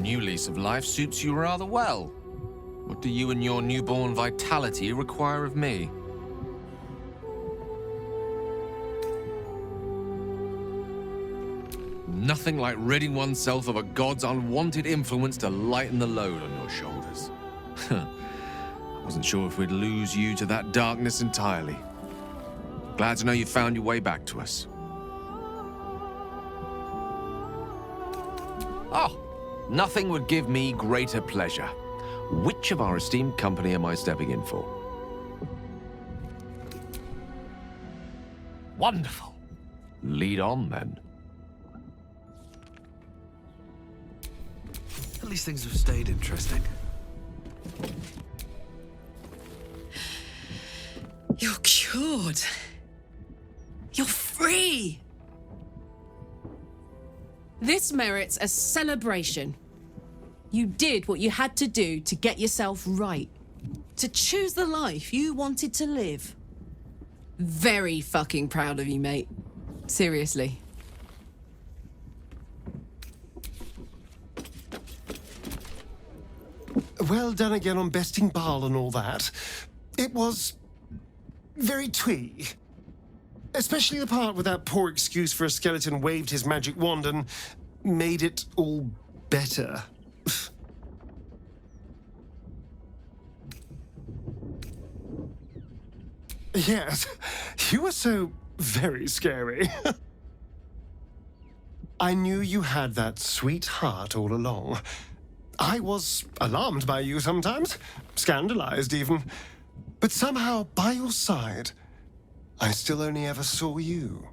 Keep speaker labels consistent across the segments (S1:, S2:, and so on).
S1: new lease of life suits you rather well. What do you and your newborn vitality require of me? Nothing like ridding oneself of a god's unwanted influence to lighten the load on your shoulders. I wasn't sure if we'd lose you to that darkness entirely. Glad to know you found your way back to us. Oh, nothing would give me greater pleasure. Which of our esteemed company am I stepping in for? Wonderful. Lead on, then.
S2: At least things have stayed interesting.
S3: You're cured. You're free.
S4: This merits a celebration. You did what you had to do to get yourself right. To choose the life you wanted to live. Very fucking proud of you, mate. Seriously.
S5: Well done again on besting Baal and all that. It was very twee. Especially the part where that poor excuse for a skeleton waved his magic wand and made it all better. Yes, you were so very scary. I knew you had that sweet heart all along. I was alarmed by you sometimes, scandalized even. But somehow, by your side, I still only ever saw you.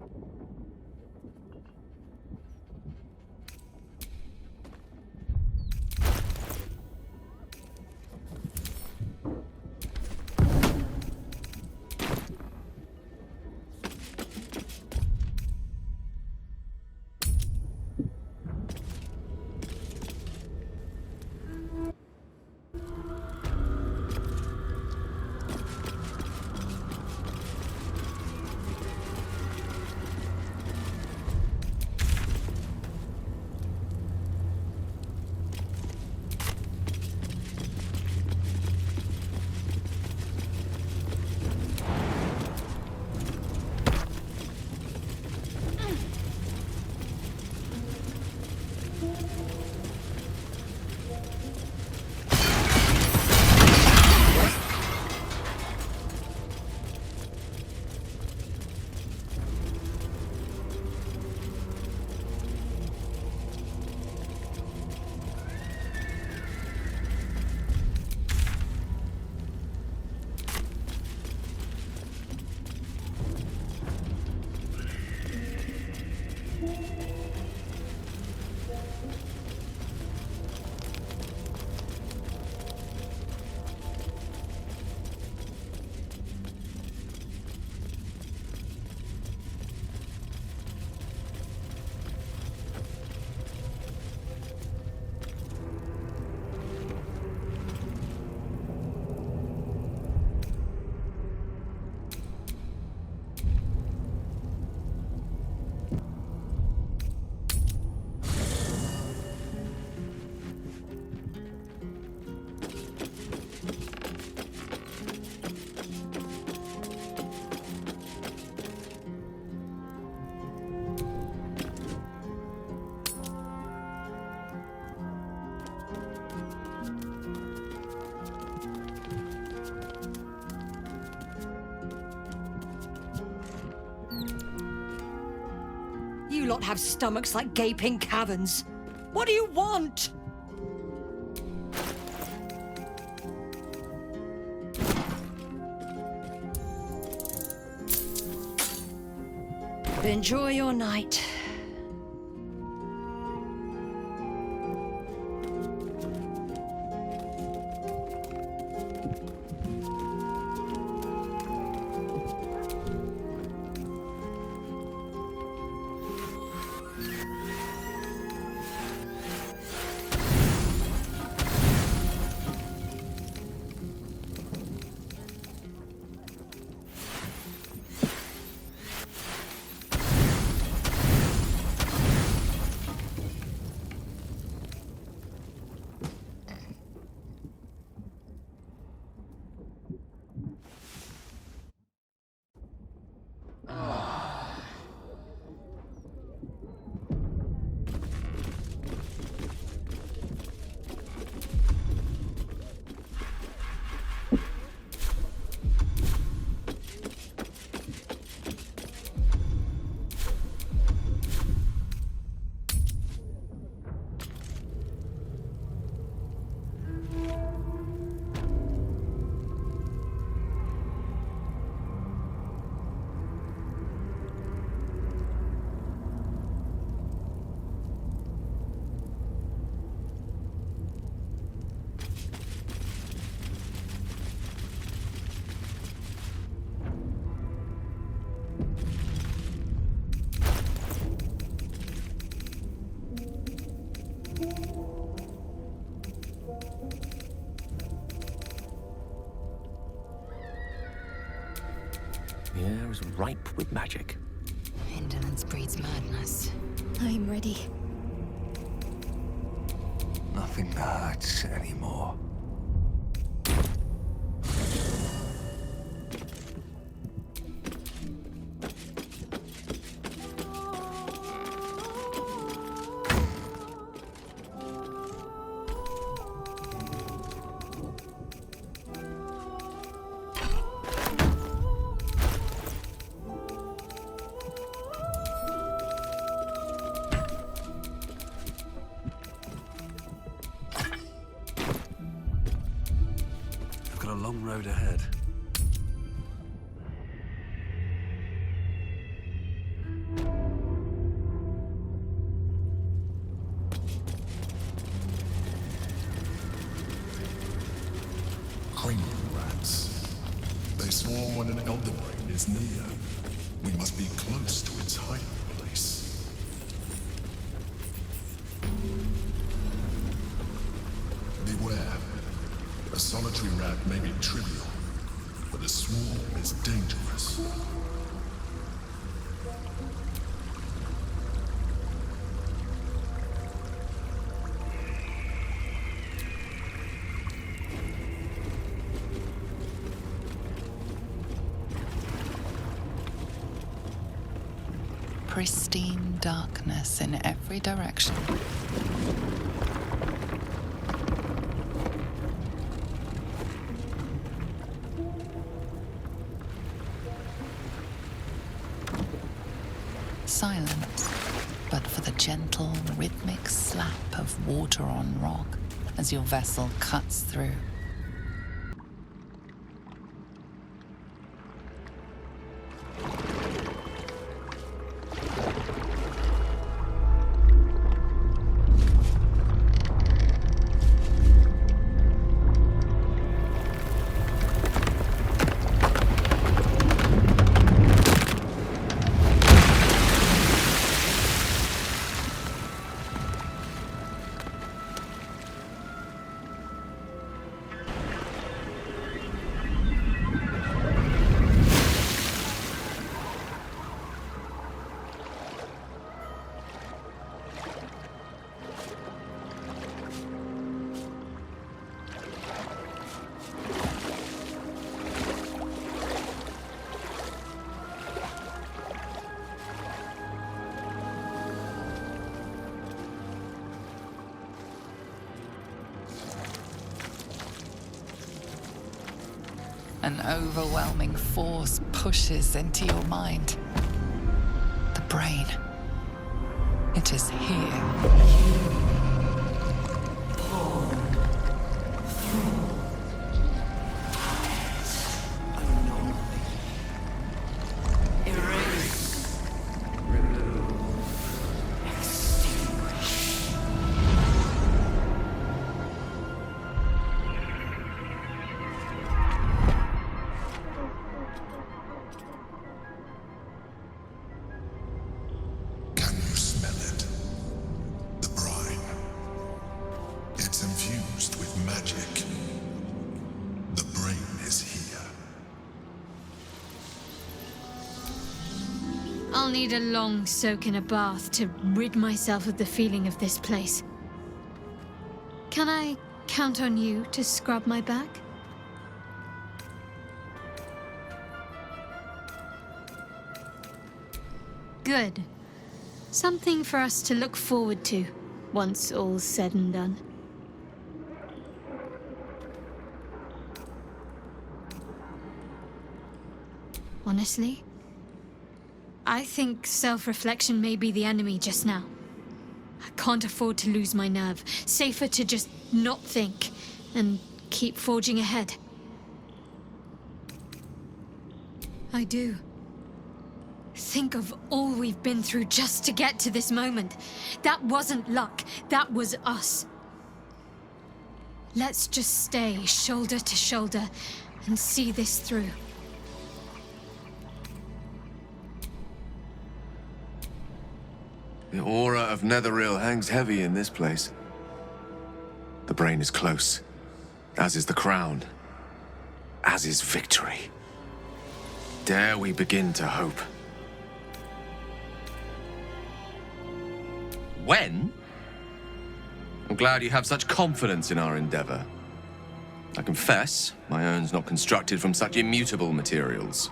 S3: You lot have stomachs like gaping caverns. What do you want? Enjoy your night.
S2: The air is ripe with magic.
S6: Indolence breeds madness. I'm ready.
S2: Nothing hurts anymore. Got a long road ahead.
S7: Cranial rats. They swarm when an elder brain is near. We must be close to its hiding place. Beware. A solitary rat may be trivial, but a swarm is dangerous.
S6: Pristine darkness in every direction. Silence, but for the gentle, rhythmic slap of water on rock as your vessel cuts through. An overwhelming force pushes into your mind. The brain. It is here.
S7: Can you smell it? The brine. It's infused with magic. The brain is here.
S8: I'll need a long soak in a bath to rid myself of the feeling of this place. Can I count on you to scrub my back? Good. Something for us to look forward to once all's said and done. Honestly, I think self-reflection may be the enemy just now. I can't afford to lose my nerve. Safer to just not think and keep forging ahead. I do. Think of all we've been through just to get to this moment. That wasn't luck. That was us. Let's just stay shoulder to shoulder and see this through.
S1: The aura of Netheril hangs heavy in this place. The brain is close, as is the crown, as is victory. Dare we begin to hope? When? I'm glad you have such confidence in our endeavor. I confess, my own's not constructed from such immutable materials.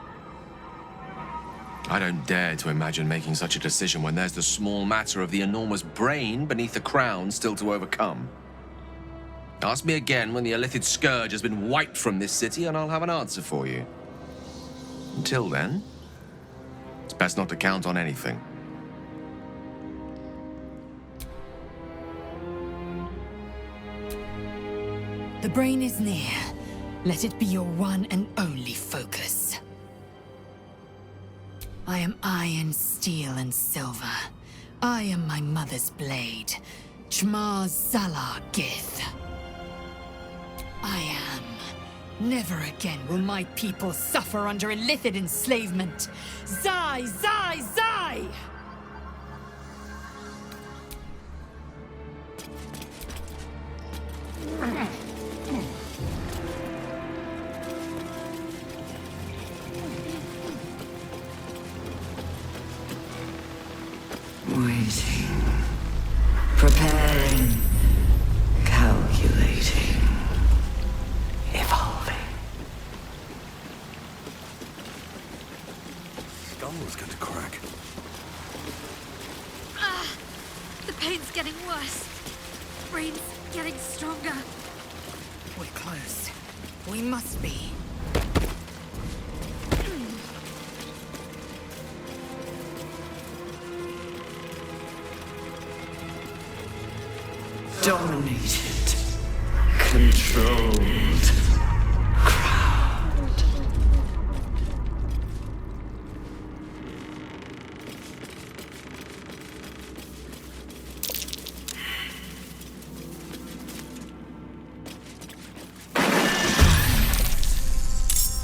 S1: I don't dare to imagine making such a decision when there's the small matter of the enormous brain beneath the crown still to overcome. Ask me again when the Illithid scourge has been wiped from this city, and I'll have an answer for you. Until then, it's best not to count on anything.
S3: The brain is near. Let it be your one and only focus. I am iron, steel, and silver. I am my mother's blade, Chmar Zalar Gith. I am. Never again will my people suffer under Illithid enslavement. Zai, Zai, Zai!
S9: Waiting, preparing, calculating, evolving.
S2: Skull was going to crack.
S8: The pain's getting worse. Brain's getting stronger.
S3: We're close. We must be.
S9: Dominated, controlled, crowned.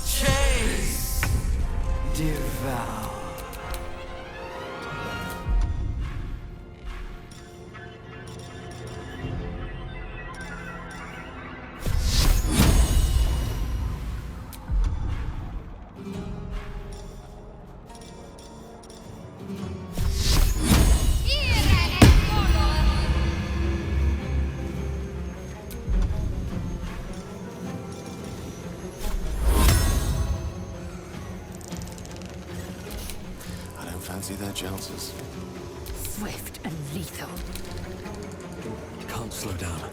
S9: Chase, devour.
S1: Fancy their chances.
S3: Swift and lethal.
S2: Can't slow down.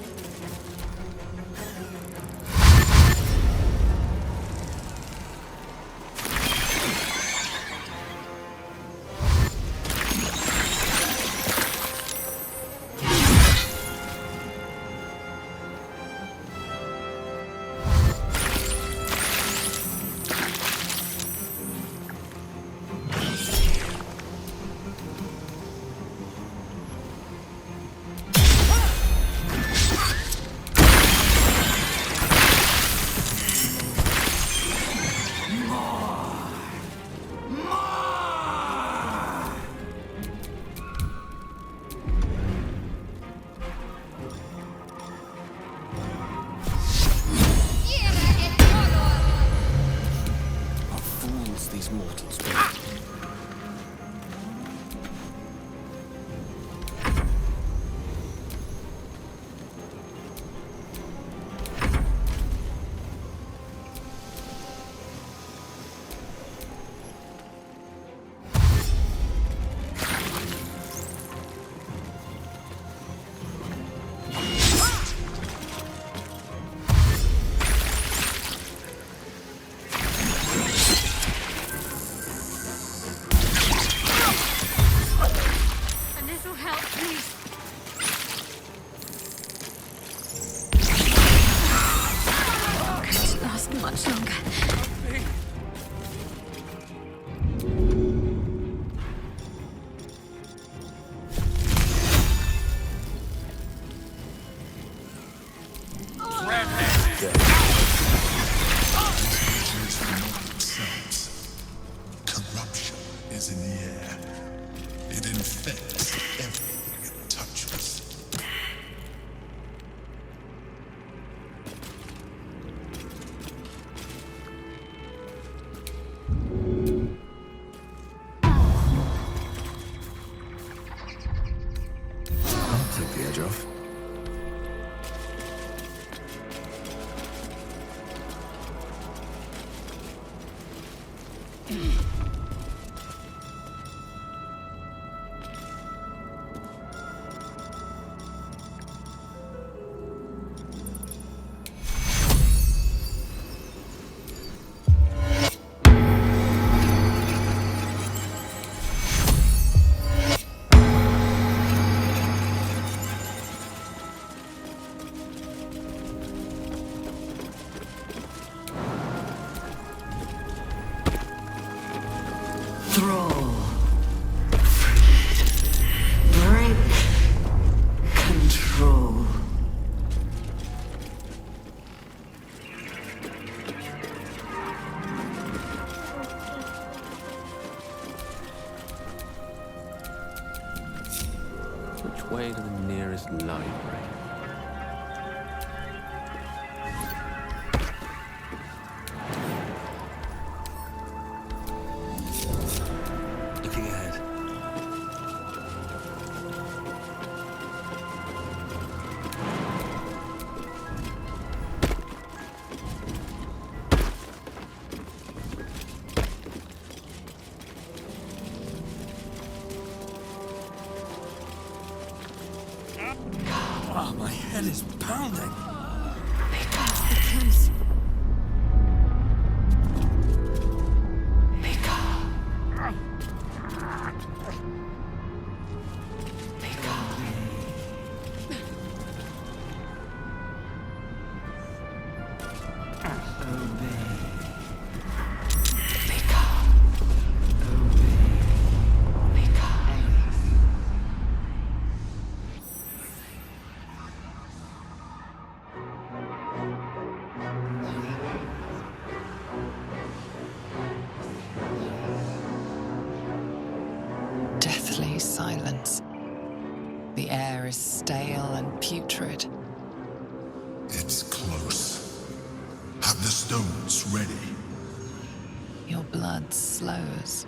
S2: These mortals.
S1: rip the edge off.
S9: Thrall. Freed. Break. Control.
S2: Which way to the nearest library? Looking ahead. Oh, my head is pounding.
S6: Deathly silence. The air is stale and putrid.
S7: It's close. Have the stones ready.
S6: Your blood slows.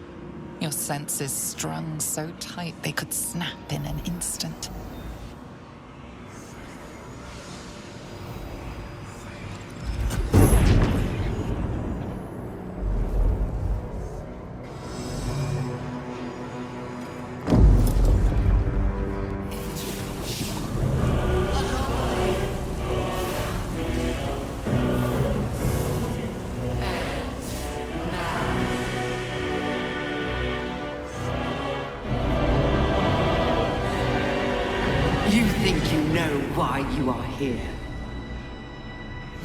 S6: Your senses strung so tight they could snap in an instant.
S9: You think you know why you are here.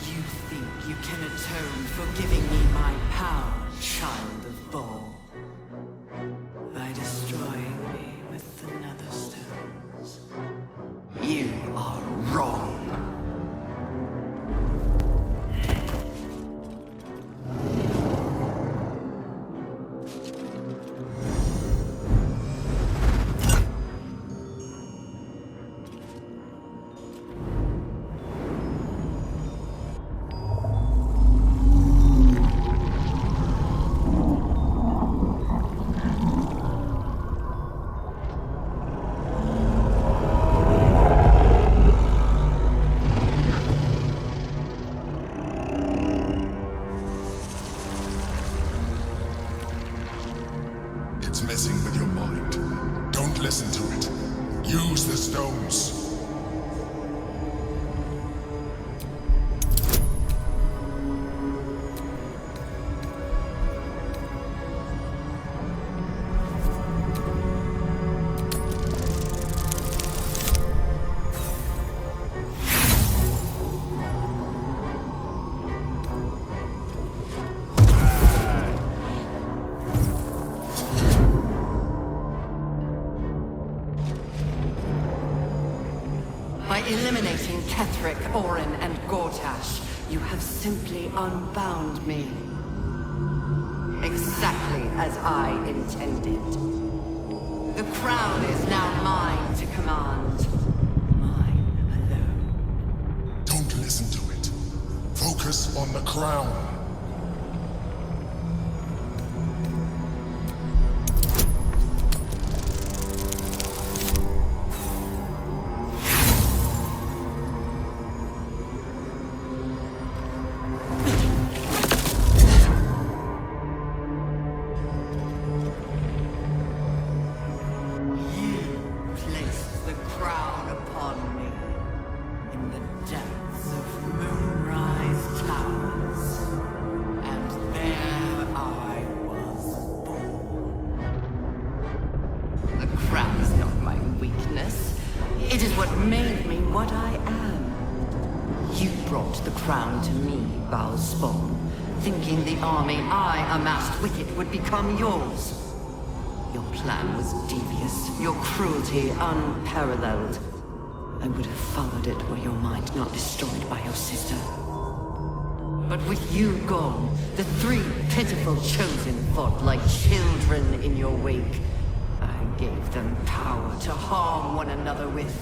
S9: You think you can atone for giving me my power, child of Baal, by destroying me with the nether stones. You are wrong.
S7: It's messing with your mind. Don't listen to it. Use the stones.
S9: By eliminating Ketheric, Orin, and Gortash, you have simply unbound me. Exactly as I intended. The crown is now mine to command. Mine alone.
S7: Don't listen to it. Focus on the crown.
S9: made me what I am. You brought the crown to me, Baldur, thinking the army I amassed with it would become yours. Your plan was devious, your cruelty unparalleled. I would have followed it were your mind not destroyed by your sister. But with you gone, the three pitiful chosen fought like children in your wake. I gave them power to harm one another with,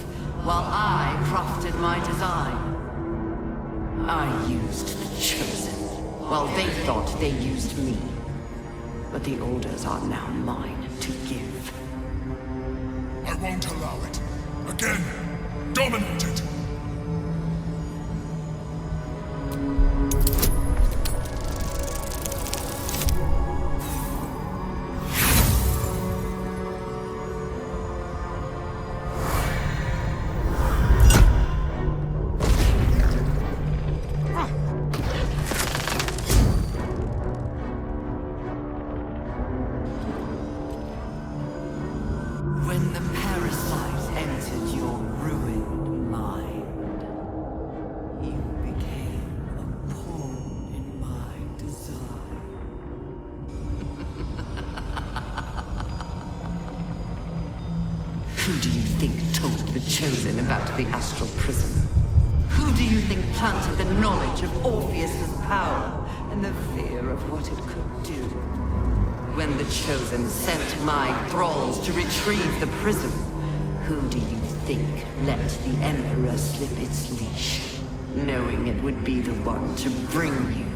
S9: while I crafted my design. I used the chosen, while they thought they used me. But the orders are now mine to give.
S7: I won't allow it. Again, dominate it!
S9: When the parasite entered your ruined mind, you became a pawn in my design. Who do you think told the Chosen about the astral prism? Who do you think planted the knowledge of Orpheus's power and the fear of what it could do? When the Chosen sent my thralls to retrieve the prism, who do you think let the Emperor slip its leash, knowing it would be the one to bring you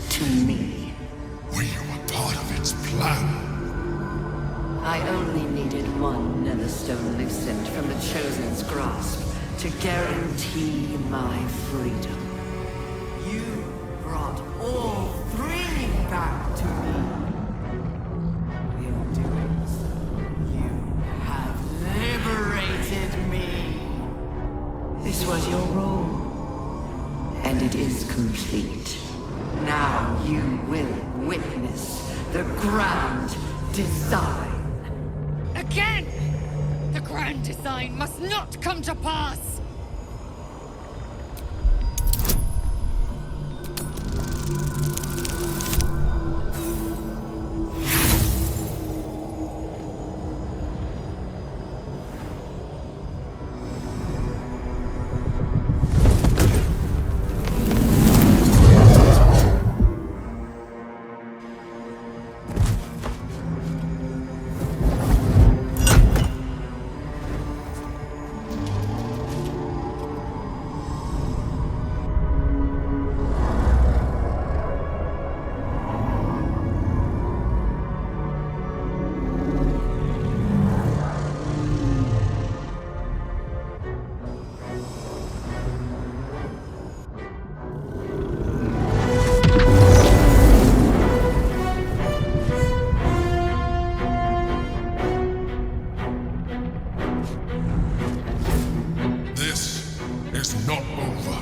S9: to me?
S7: We were part of its plan.
S9: I only needed one Netherstone loosened from the Chosen's grasp to guarantee my freedom. You brought all three back to me. In doing so, you have liberated me. This was your role, and it is complete. Now you will witness the grand design.
S8: Again! The grand design must not come to pass!
S7: This is not over.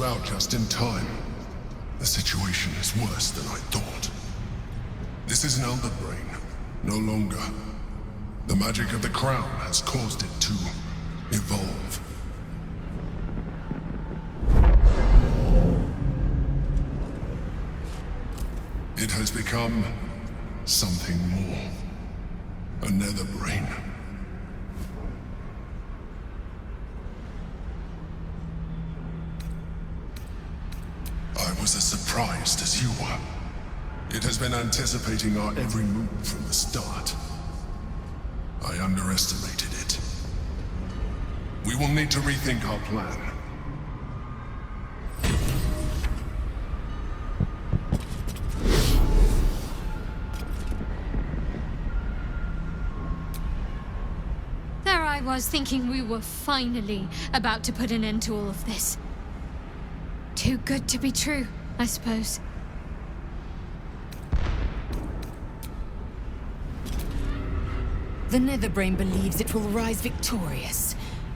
S7: you out just in time. The situation is worse than I thought. This is an Elder Brain. No longer. The magic of the crown has caused it to evolve. It has become something more. A nether brain. I was as surprised as you were. It has been anticipating our every move from the start. I underestimated it. We will need to rethink our plan.
S8: There I was thinking we were finally about to put an end to all of this. Too good to be true, I suppose.
S3: The Netherbrain believes it will rise victorious,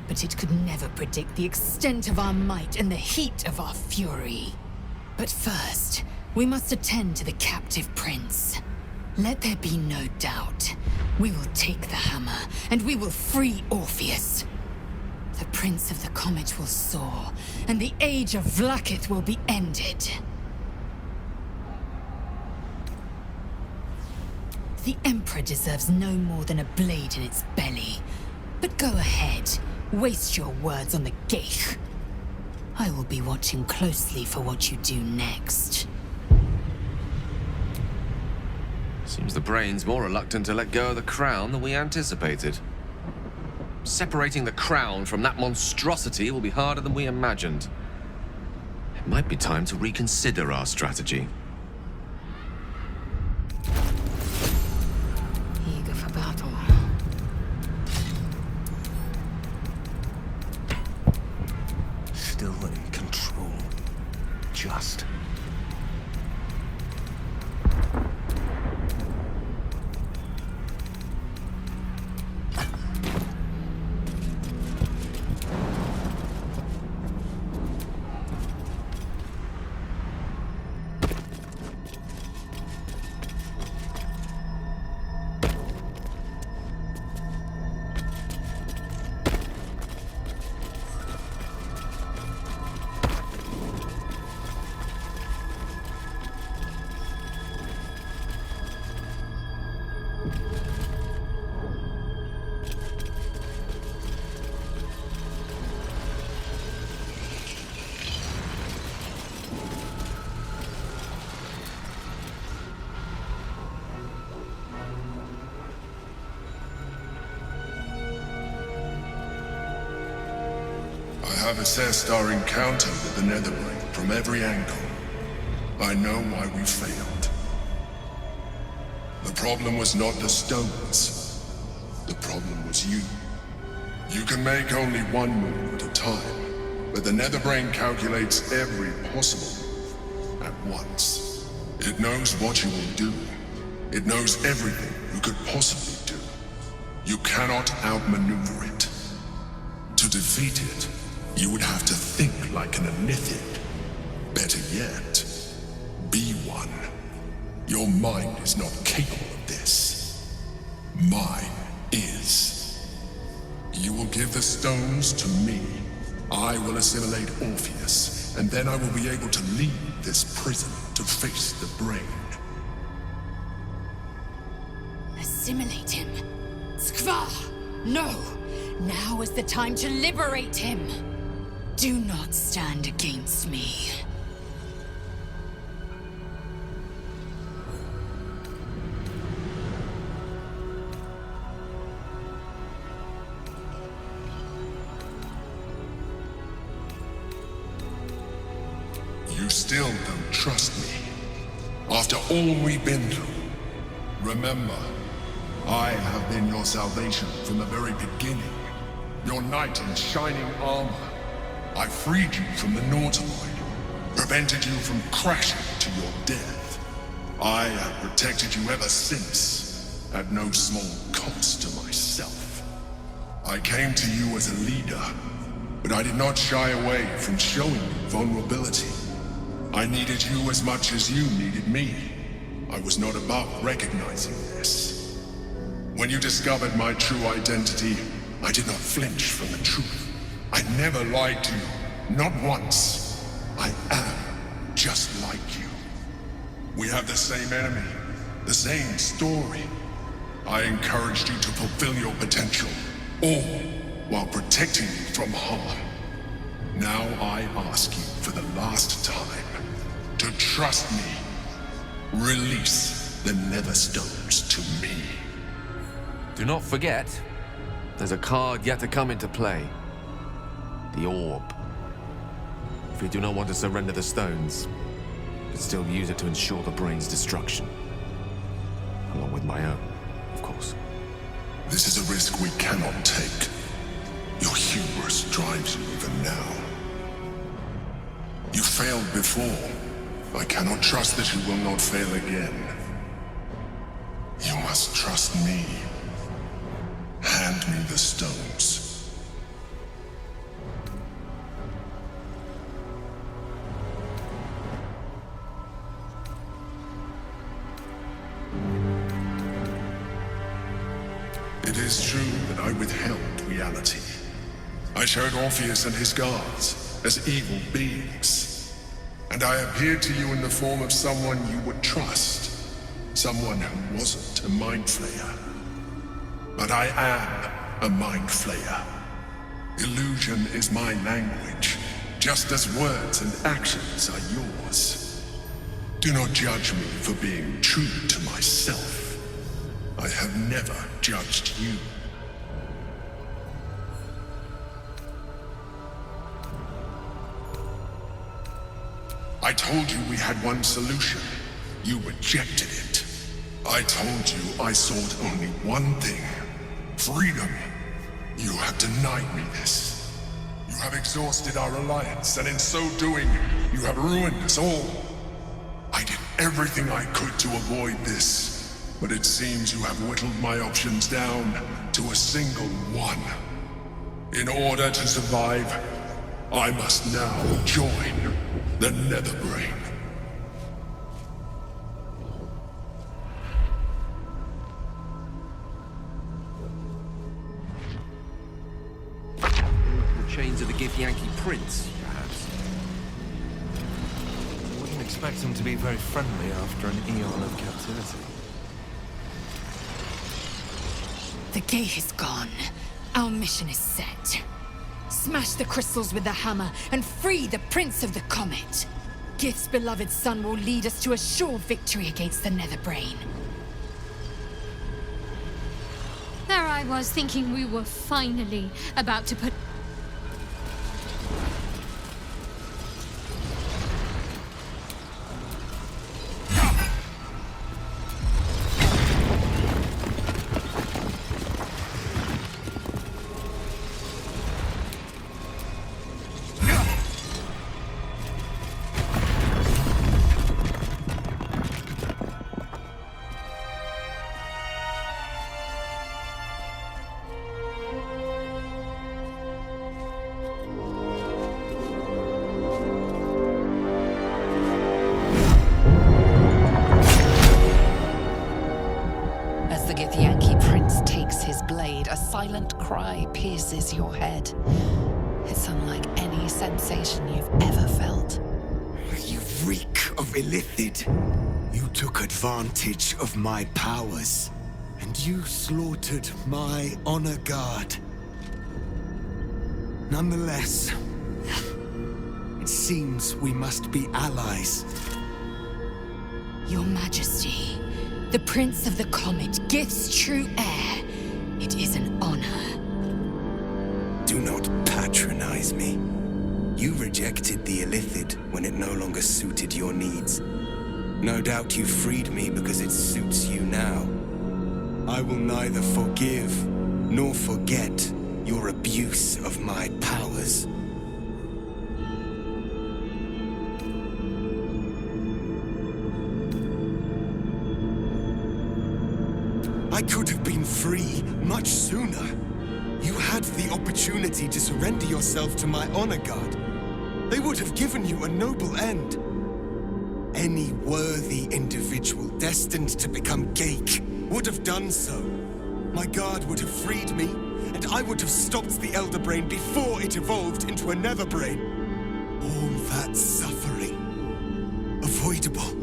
S3: but it could never predict the extent of our might and the heat of our fury. But first, we must attend to the captive prince. Let there be no doubt. We will take the hammer, and we will free Orpheus. The Prince of the Comet will soar, and the Age of Vlaakith will be ended. The Emperor deserves no more than a blade in its belly. But go ahead, waste your words on the Geich. I will be watching closely for what you do next.
S1: Seems the Brain's more reluctant to let go of the crown than we anticipated. Separating the crown from that monstrosity will be harder than we imagined. It might be time to reconsider our strategy.
S3: Eager for battle.
S5: Still in control. Just.
S7: I have assessed our encounter with the Netherbrain from every angle. I know why we failed. The problem was not the stones. The problem was you. You can make only one move at a time, but the Netherbrain calculates every possible move at once. It knows what you will do. It knows everything you could possibly do. You cannot outmaneuver it. To defeat it, you would have to think like an Elithid. Better yet, be one. Your mind is not capable of this. Mine is. You will give the stones to me. I will assimilate Orpheus, and then I will be able to leave this prison to face the Brain.
S3: Assimilate him. Skvar! No! Now is the time to liberate him! Do not stand against me.
S7: You still don't trust me. After all we've been through. Remember, I have been your salvation from the very beginning. Your knight in shining armor. I freed you from the Nautiloid, prevented you from crashing to your death. I have protected you ever since, at no small cost to myself. I came to you as a leader, but I did not shy away from showing you vulnerability. I needed you as much as you needed me. I was not above recognizing this. When you discovered my true identity, I did not flinch from the truth. I never lied to you, not once. I am just like you. We have the same enemy, the same story. I encouraged you to fulfill your potential, all while protecting you from harm. Now I ask you for the last time to trust me. Release the Netherstones to me.
S1: Do not forget, there's a card yet to come into play. The Orb. If you do not want to surrender the stones, but still use it to ensure the brain's destruction. Along with my own, of course.
S7: This is a risk we cannot take. Your hubris drives you even now. You failed before. I cannot trust that you will not fail again. You must trust me. Hand me the stones. It is true that I withheld reality. I showed Orpheus and his guards as evil beings. And I appeared to you in the form of someone you would trust. Someone who wasn't a mind flayer. But I am a mind flayer. Illusion is my language, just as words and actions are yours. Do not judge me for being true to myself. I have never judged you. I told you we had one solution. You rejected it. I told you I sought only one thing. Freedom. You have denied me this. You have exhausted our alliance, and in so doing, you have ruined us all. I did everything I could to avoid this, but it seems you have whittled my options down to a single one. In order to survive, I must now join the Netherbrain.
S1: The chains of the Githyanki prince, perhaps.
S2: I wouldn't expect him to be very friendly after an eon of captivity.
S3: The gate is gone. Our mission is set. Smash the crystals with the hammer and free the Prince of the Comet. Gith's beloved son will lead us to a sure victory against the Netherbrain.
S8: There I was thinking we were finally about to put...
S6: silent cry pierces your head. It's unlike any sensation you've ever felt.
S10: You reek of illithid. You took advantage of my powers, and you slaughtered my honor guard. Nonetheless, it seems we must be allies.
S3: Your Majesty, the Prince of the Comet, Gith's true heir. It is an honor.
S10: Do not patronize me. You rejected the illithid when it no longer suited your needs. No doubt you freed me because it suits you now. I will neither forgive nor forget your abuse of my powers. I could have been free much sooner. You had the opportunity to surrender yourself to my honor guard. They would have given you a noble end. Any worthy individual destined to become Geik would have done so. My guard would have freed me, and I would have stopped the Elder Brain before it evolved into a Nether Brain. All that suffering, avoidable,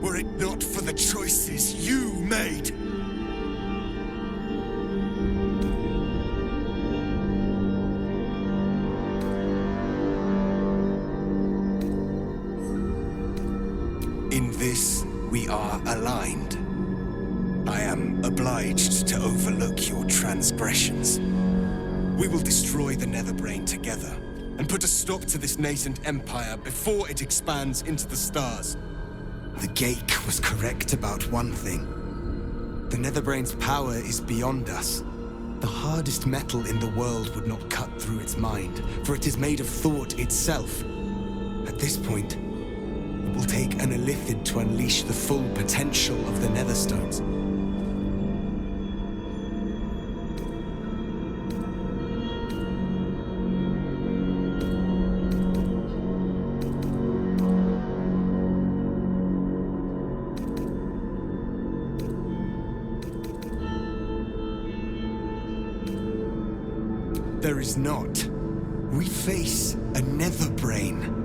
S10: were it not for the choices you made. In this, we are aligned. I am obliged to overlook your transgressions. We will destroy the Netherbrain together, and put a stop to this nascent empire before it expands into the stars. The Geik was correct about one thing. The Netherbrain's power is beyond us. The hardest metal in the world would not cut through its mind, for it is made of thought itself. At this point, it will take an Illithid to unleash the full potential of the Netherstones. There is not. We face a Netherbrain.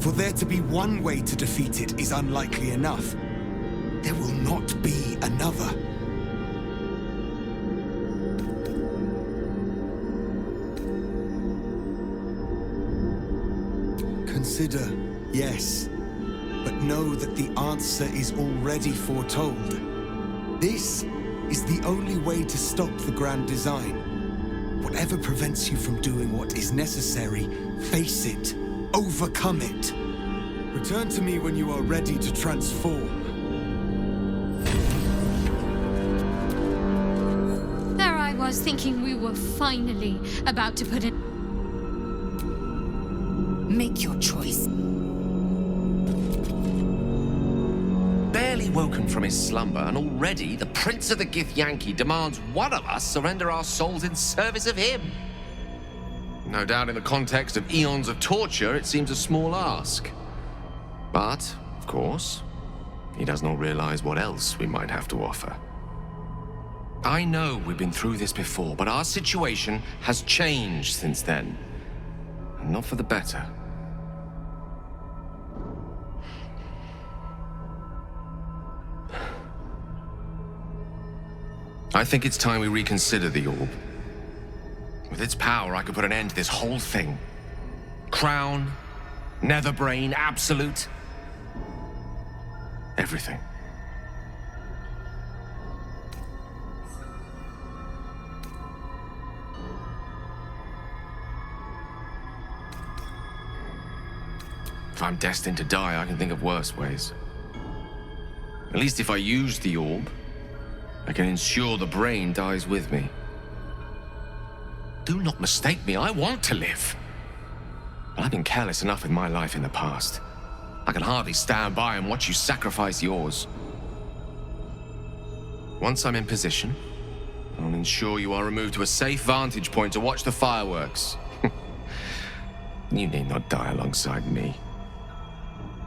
S10: For there to be one way to defeat it is unlikely enough. There will not be another. Consider, yes, but know that the answer is already foretold. This is the only way to stop the grand design. Whatever prevents you from doing what is necessary, face it. Overcome it. Return to me when you are ready to transform.
S8: There I was thinking we were finally about to put in.
S3: Make your choice.
S1: Barely woken from his slumber, and already the Prince of the Githyanki demands one of us surrender our souls in service of him. No doubt in the context of eons of torture, it seems a small ask. But, of course, he does not realize what else we might have to offer. I know we've been through this before, but our situation has changed since then. And not for the better. I think it's time we reconsider the orb. With its power, I could put an end to this whole thing. Crown, Netherbrain, Absolute. Everything. If I'm destined to die, I can think of worse ways. At least if I use the orb, I can ensure the brain dies with me. Do not mistake me, I want to live. But I've been careless enough with my life in the past. I can hardly stand by and watch you sacrifice yours. Once I'm in position, I'll ensure you are removed to a safe vantage point to watch the fireworks. You need not die alongside me,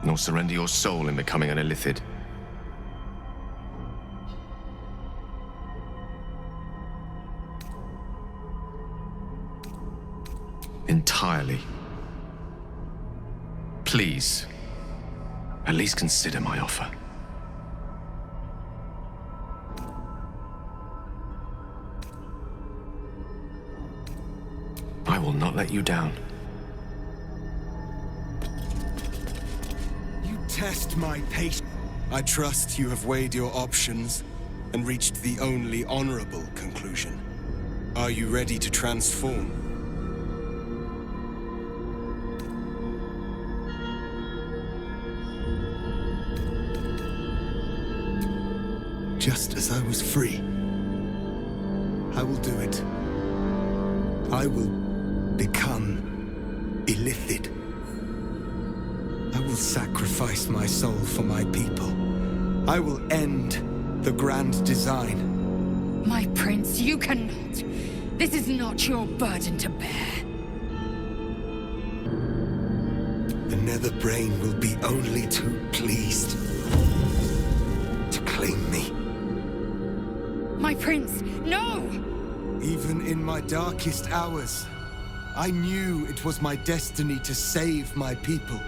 S1: nor surrender your soul in becoming an Illithid. Entirely. Please, at least consider my offer. I will not let you down.
S10: You test my patience. I trust you have weighed your options and reached the only honorable conclusion. Are you ready to transform? Just as I was free, I will do it. I will become Illithid. I will sacrifice my soul for my people. I will end the grand design.
S3: My prince, you cannot. This is not your burden to bear.
S10: The Nether Brain will be only too pleased to claim me.
S3: My prince, no!
S10: Even in my darkest hours, I knew it was my destiny to save my people.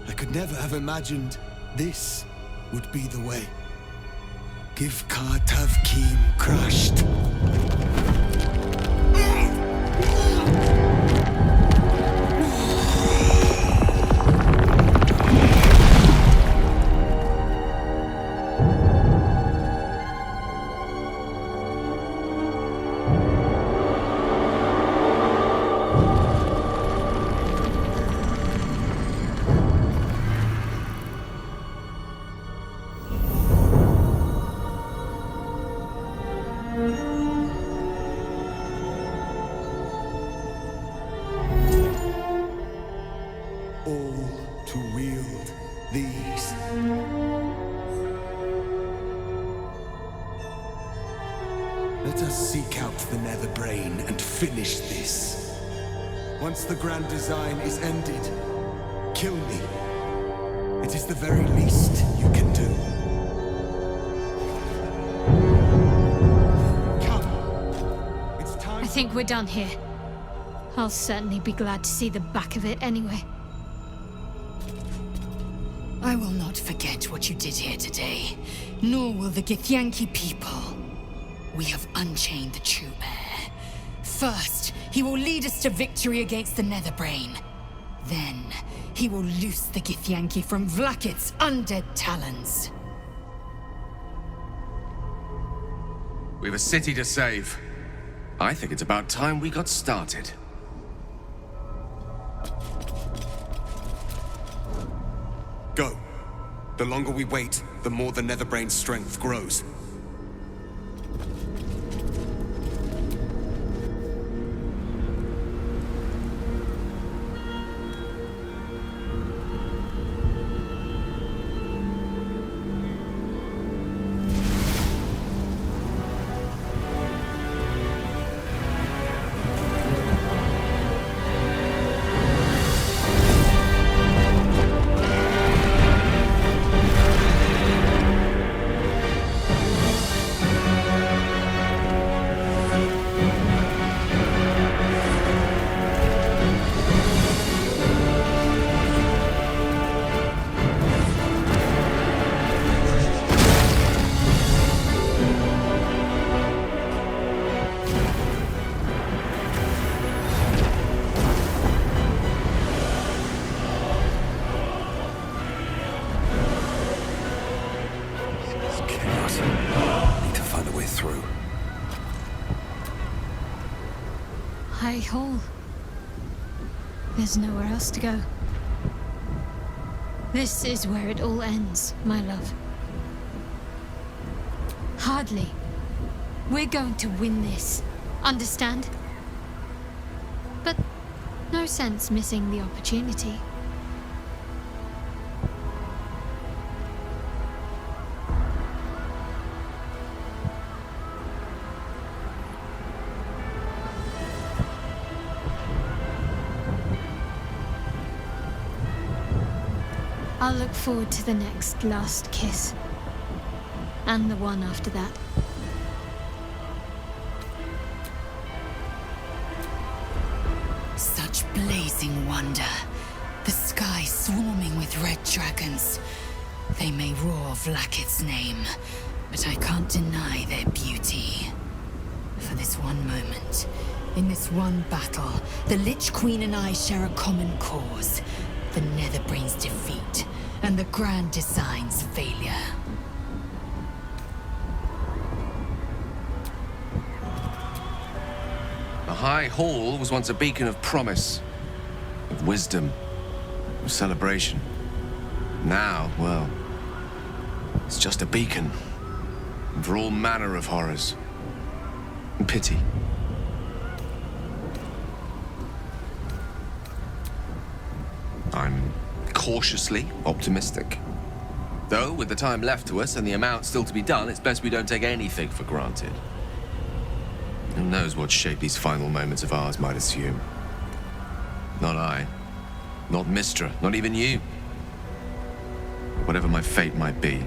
S10: I could never have imagined this would be the way. Give Tavkim crushed. Let us seek out the Nether Brain and finish this. Once the grand design is ended, kill me. It is the very least you can do. Come. It's time.
S8: I think we're done here. I'll certainly be glad to see the back of it anyway.
S3: I will not forget what you did here today, nor will the Githyanki people. We have unchained the true bear. First, he will lead us to victory against the Nether Brain. Then, he will loose the Githyanki from Vlaakith's undead talons.
S1: We have a city to save. I think it's about time we got started.
S10: Go. The longer we wait, the more the Nether Brain's strength grows.
S8: High Hall. There's nowhere else to go. This is where it all ends, my love. Hardly. We're going to win this. Understand? But no sense missing the opportunity. I'll look forward to the next last kiss. And the one after that.
S3: Such blazing wonder. The sky swarming with red dragons. They may roar Vlaakith's name, but I can't deny their beauty. For this one moment, in this one battle, the Lich Queen and I share a common cause. The Netherbrain's defeat, and the Grand Design's failure.
S1: The High Hall was once a beacon of promise, of wisdom, of celebration. Now, well, it's just a beacon for all manner of horrors and pity. I'm cautiously optimistic. Though, with the time left to us and the amount still to be done, it's best we don't take anything for granted. Who knows what shape these final moments of ours might assume? Not I. Not Mistra. Not even you. But whatever my fate might be,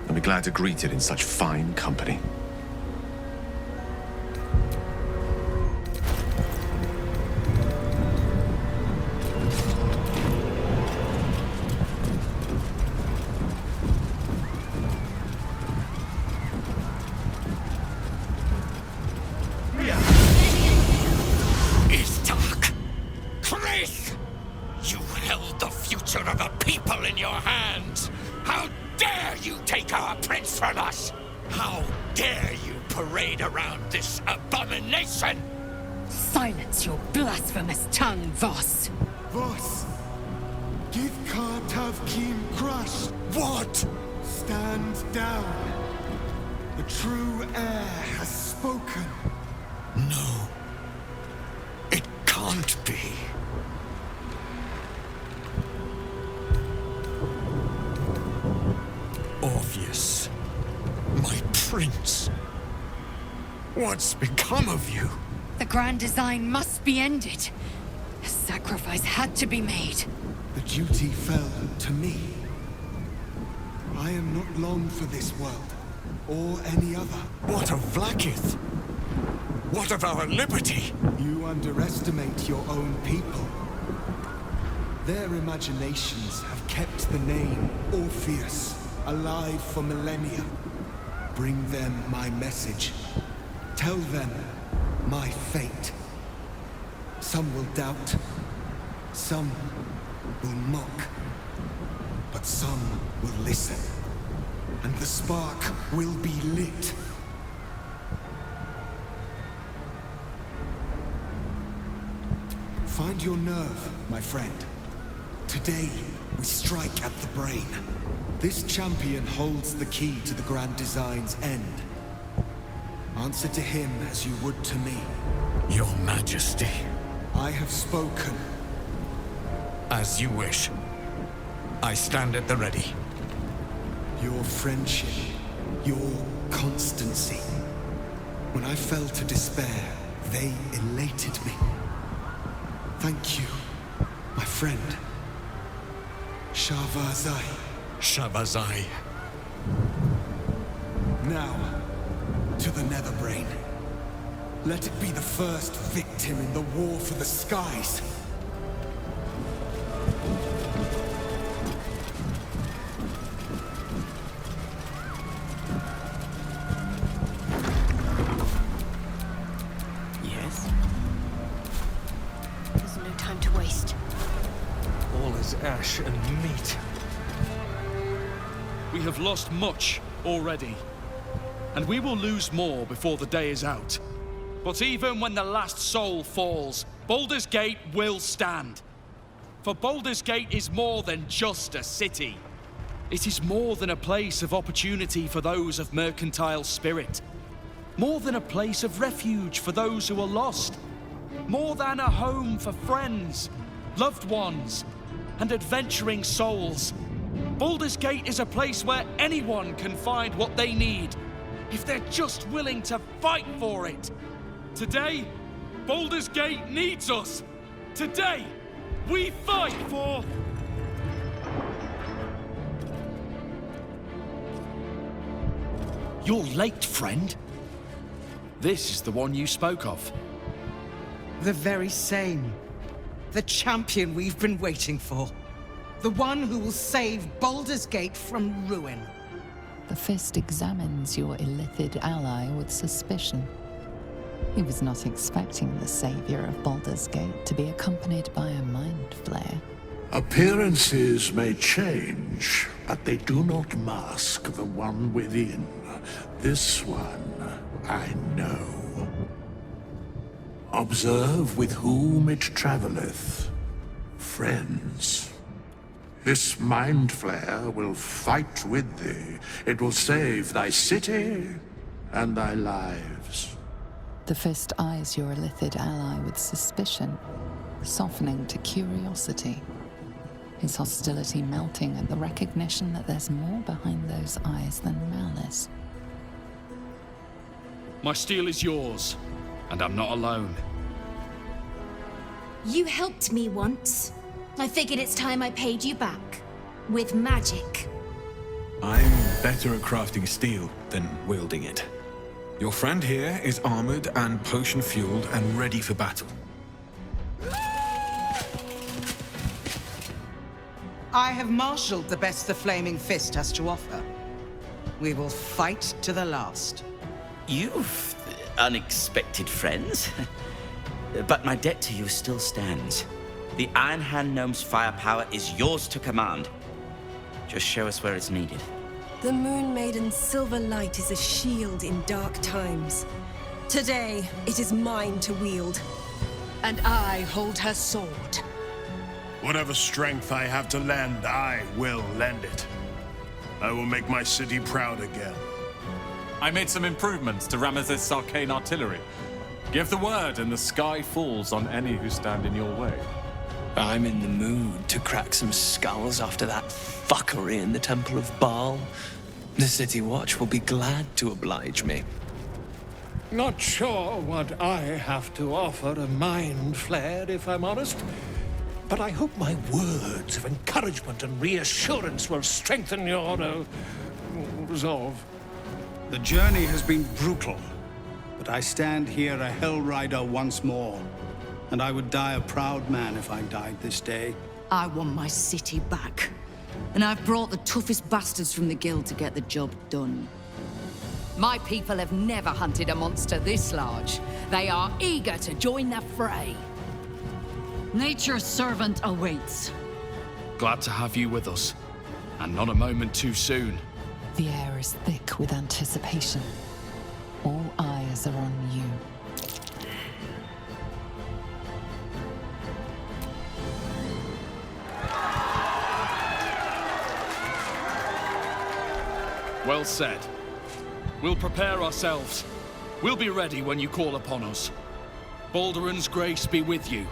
S1: I'll be glad to greet it in such fine company.
S3: Silence your blasphemous tongue, Voss.
S11: Voss, give Kartavkin crush.
S10: What?
S11: Stand down. The true heir has spoken.
S10: No. It can't be. Orpheus, my prince. What's become of you?
S3: The grand design must be ended. A sacrifice had to be made.
S11: The duty fell to me. I am not long for this world, or any other.
S10: What of Vlaakith? What of our liberty?
S11: You underestimate your own people. Their imaginations have kept the name Orpheus alive for millennia. Bring them my message. Tell them my fate. Some will doubt, some will mock, but some will listen, and the spark will be lit. Find your nerve, my friend. Today, we strike at the brain. This champion holds the key to the Grand Design's end. Answer to him as you would to me.
S10: Your Majesty.
S11: I have spoken.
S10: As you wish. I stand at the ready.
S11: Your friendship, your constancy. When I fell to despair, they elated me. Thank you, my friend. Shavazai.
S10: Shavazai.
S11: Now, to the Netherbrain. Let it be the first victim in the war for the skies.
S9: Yes?
S8: There's no time to waste.
S2: All is ash and meat. We have lost much already, and we will lose more before the day is out. But even when the last soul falls, Baldur's Gate will stand. For Baldur's Gate is more than just a city. It is more than a place of opportunity for those of mercantile spirit. More than a place of refuge for those who are lost. More than a home for friends, loved ones, and adventuring souls. Baldur's Gate is a place where anyone can find what they need, if they're just willing to fight for it. Today, Baldur's Gate needs us. Today, we fight for... You're late, friend. This is the one you spoke of.
S9: The very same. The champion we've been waiting for. The one who will save Baldur's Gate from ruin.
S6: The Fist examines your illithid ally with suspicion. He was not expecting the savior of Baldur's Gate to be accompanied by a mind flayer.
S12: Appearances may change, but they do not mask the one within. This one, I know. Observe with whom it travelleth. Friends. This mind flayer will fight with thee. It will save thy city and thy lives.
S6: The Fist eyes your illithid ally with suspicion, softening to curiosity. His hostility melting at the recognition that there's more behind those eyes than malice.
S2: My steel is yours, and I'm not alone.
S13: You helped me once. I figured it's time I paid you back. With magic.
S14: I'm better at crafting steel than wielding it. Your friend here is armored and potion-fueled and ready for battle.
S9: I have marshaled the best the Flaming Fist has to offer. We will fight to the last.
S15: You've unexpected friends. But my debt to you still stands. The Iron Hand Gnome's firepower is yours to command. Just show us where it's needed.
S16: The Moon Maiden's silver light is a shield in dark times. Today, it is mine to wield.
S4: And I hold her sword.
S17: Whatever strength I have to lend, I will lend it. I will make my city proud again.
S18: I made some improvements to Ramesses' arcane artillery. Give the word and the sky falls on any who stand in your way.
S19: I'm in the mood to crack some skulls after that fuckery in the Temple of Baal. The City Watch will be glad to oblige me.
S12: Not sure what I have to offer a mind flare, if I'm honest. But I hope my words of encouragement and reassurance will strengthen your resolve.
S20: The journey has been brutal, but I stand here a Hell Rider once more. And I would die a proud man if I died this day.
S21: I want my city back. And I've brought the toughest bastards from the guild to get the job done. My people have never hunted a monster this large. They are eager to join the fray. Nature's servant awaits.
S2: Glad to have you with us. And not a moment too soon.
S6: The air is thick with anticipation. All eyes are on you.
S2: Well said. We'll prepare ourselves. We'll be ready when you call upon us. Baldur's grace be with you.